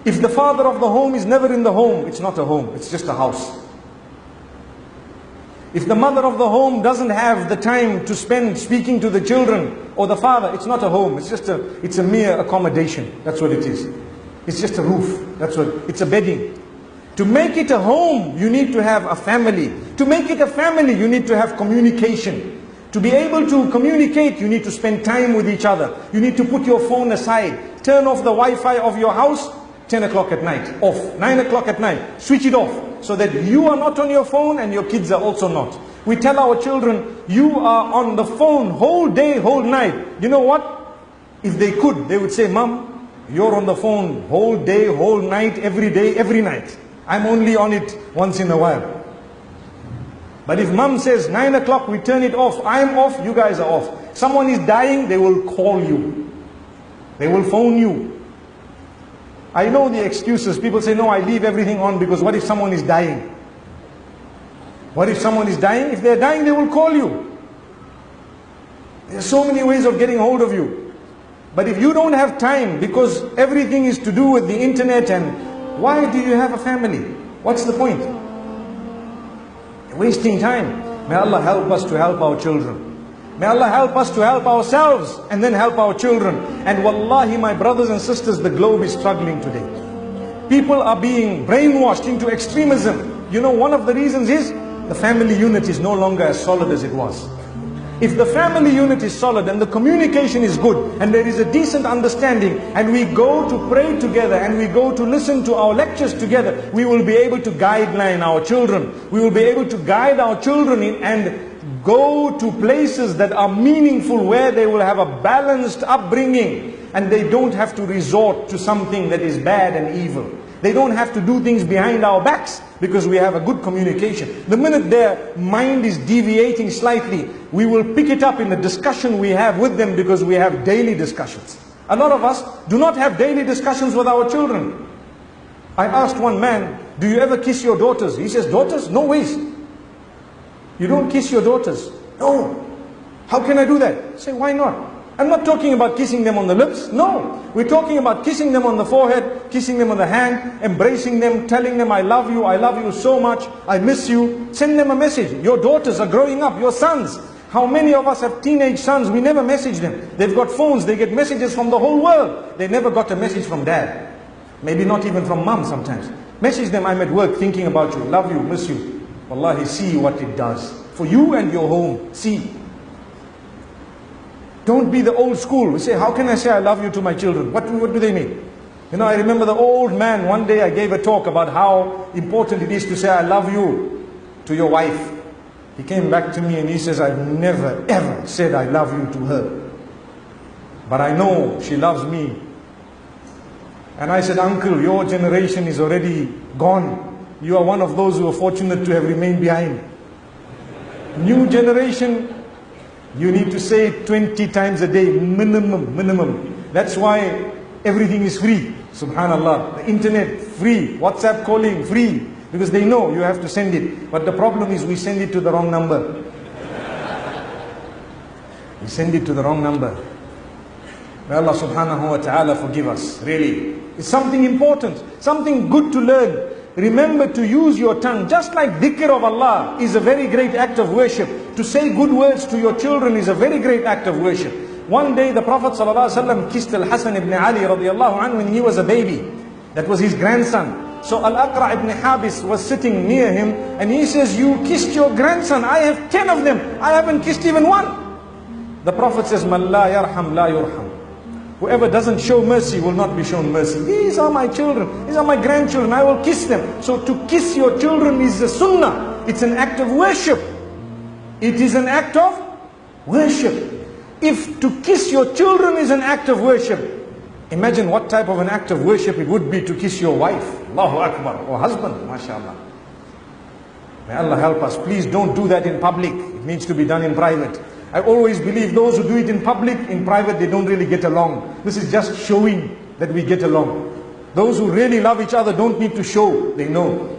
If the father of the home is never in the home, it's not a home, it's just a house. If the mother of the home doesn't have the time to spend speaking to the children, or the father, it's not a home, it's a mere accommodation. That's what it is. It's just a roof. It's a bedding. To make it a home, you need to have a family. To make it a family, you need to have communication. To be able to communicate, you need to spend time with each other. You need to put your phone aside. Turn off the Wi-Fi of your house, 10 o'clock at night, off. 9 o'clock at night, switch it off. So that you are not on your phone and your kids are also not. We tell our children, you are on the phone whole day, whole night. You know what? If they could, they would say, Mom, you're on the phone whole day, whole night, every day, every night. I'm only on it once in a while. But if Mom says, 9 o'clock, we turn it off, I'm off, you guys are off. Someone is dying, they will call you. They will phone you. I know the excuses. People say, no, I leave everything on because what if someone is dying? What if someone is dying? If they're dying, they will call you. There are so many ways of getting hold of you. But if you don't have time, because everything is to do with the internet, and why do you have a family? What's the point? You're wasting time. May Allah help us to help our children. May Allah help us to help ourselves and then help our children. And wallahi, my brothers and sisters, the globe is struggling today. People are being brainwashed into extremism. You know, one of the reasons is the family unit is no longer as solid as it was. If the family unit is solid and the communication is good and there is a decent understanding, and we go to pray together and we go to listen to our lectures together, we will be able to guideline our children. We will be able to guide our children in and go to places that are meaningful, where they will have a balanced upbringing and they don't have to resort to something that is bad and evil. They don't have to do things behind our backs because we have a good communication. The minute their mind is deviating slightly, we will pick it up in the discussion we have with them, because we have daily discussions. A lot of us do not have daily discussions with our children. I asked one man, do you ever kiss your daughters? He says, daughters? No ways. You don't kiss your daughters? No. How can I do that? I say, why not? I'm not talking about kissing them on the lips. No. We're talking about kissing them on the forehead, kissing them on the hand, embracing them, telling them, I love you so much, I miss you. Send them a message. Your daughters are growing up, your sons. How many of us have teenage sons? We never message them. They've got phones, they get messages from the whole world. They never got a message from dad. Maybe not even from mom sometimes. Message them, I'm at work thinking about you, love you, miss you. Wallahi, see what it does for you and your home. See. Don't be the old school. We say, how can I say I love you to my children? What do they mean? You know, I remember the old man, one day I gave a talk about how important it is to say I love you to your wife. He came back to me and he says, I've never ever said I love you to her. But I know she loves me. And I said, uncle, your generation is already gone. You are one of those who are fortunate to have remained behind. New generation, you need to say it 20 times a day, minimum. That's why everything is free. Subhanallah. The internet, free. WhatsApp calling, free. Because they know you have to send it. But the problem is we send it to the wrong number. We send it to the wrong number. May Allah subhanahu wa ta'ala forgive us. Really. It's something important. Something good to learn. Remember to use your tongue. Just like dhikr of Allah is a very great act of worship. To say good words to your children is a very great act of worship. One day the Prophet ﷺ kissed Al-Hasan ibn Ali radiallahu anhu when he was a baby. That was his grandson. So Al-Aqra ibn Habis was sitting near him and he says, you kissed your grandson. I have 10 of them. I haven't kissed even one. The Prophet says, Man la yarham la yurham. Whoever doesn't show mercy will not be shown mercy. These are my children. These are my grandchildren. I will kiss them. So to kiss your children is a sunnah. It's an act of worship. It is an act of worship. If to kiss your children is an act of worship, imagine what type of an act of worship it would be to kiss your wife. Allahu Akbar. Or husband. MashaAllah. May Allah help us. Please don't do that in public. It needs to be done in private. I always believe those who do it in public, in private, they don't really get along. This is just showing that we get along. Those who really love each other don't need to show, they know.